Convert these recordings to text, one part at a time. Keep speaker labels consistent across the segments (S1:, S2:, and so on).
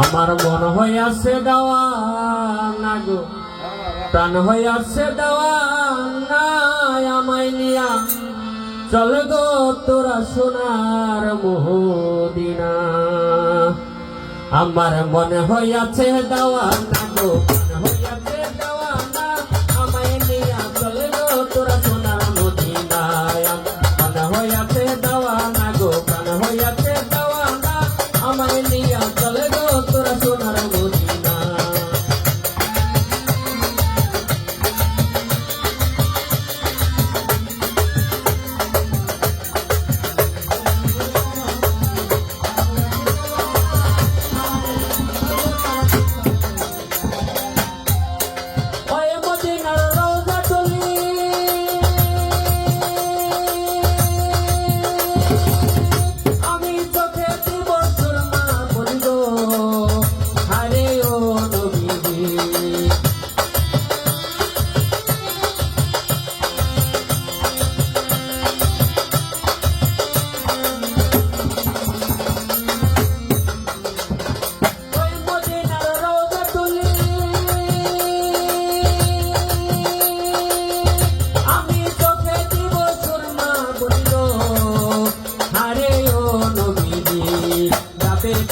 S1: আমার মন হইয়াছে দেওয়ানা গো, প্রাণ হইয়াছে দেওয়ানা, আমায় নিয়া চল গো তোরা সোনার মদিনা। আমার মন হইয়াছে দেওয়ানা গো, প্রাণ হইয়াছে দেওয়ানা, আমায় নিয়া চল গো তোরা সোনার মদিনা। মন হইয়াছে দেওয়ানা গো, প্রাণ হইয়াছে দেওয়ানা, আমায় নিয়া চল গো তোরা সোনার মদিনা।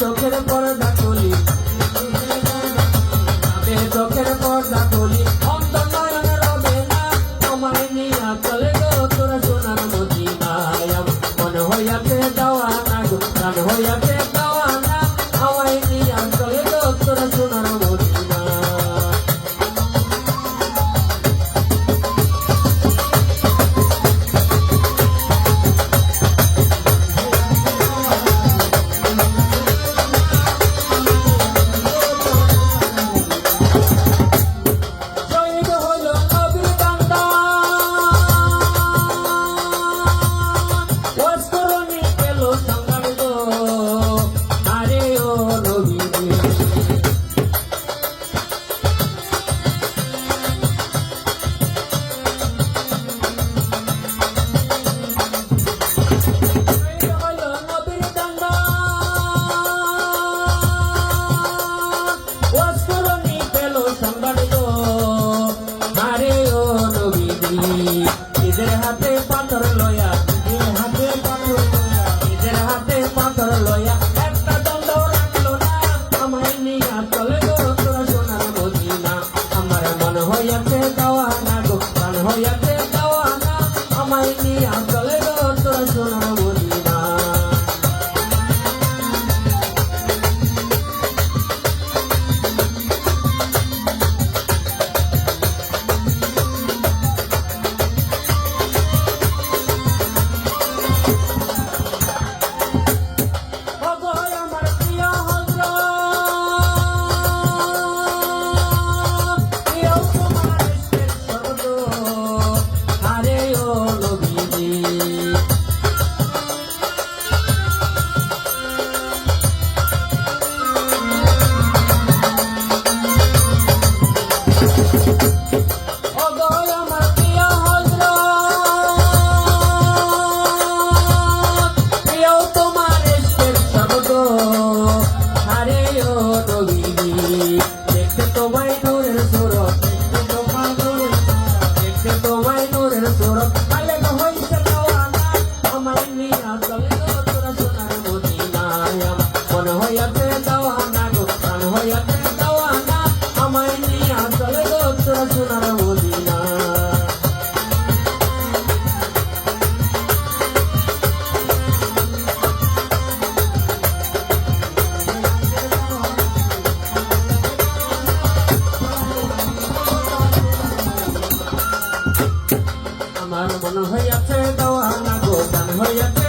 S1: চোখের পর্দা খুলি, চোখের পর্দা খুলি, অন্ধ নয়ন রবে না, আমায় নিয়া চলে গো তোরা সোনার মদিনায়। মন হইয়াছে দেওয়ানা গো, প্রাণ হইয়াছে দেওয়ানা, আমায় নিয়া চলে গো তোরা সোনার মদিনা। নিজের হাতে পাথর লয়া, নিজের হাতে পাথর লয়া, নিজের হাতে পাথর লয়া, একটা দণ্ড রাখলো না, আমায় নিয়া চলে গো তোরা সোনার মদিনা। আমার মন হইয়াছে দেওয়ানা গো, প্রাণ হইয়াছে দেওয়ানা, আমায় নিয়া চলে গো তোরা সোনার মদিনা। মন হইয়াছে দেওয়ানা গো, প্রাণ হইয়াছে দেওয়ানা, আমায় নিয়া চলে গো তোরা সোনার মদিনা। আমার মন হইয়াছে দেওয়ানা গো, প্রাণ হইয়াছে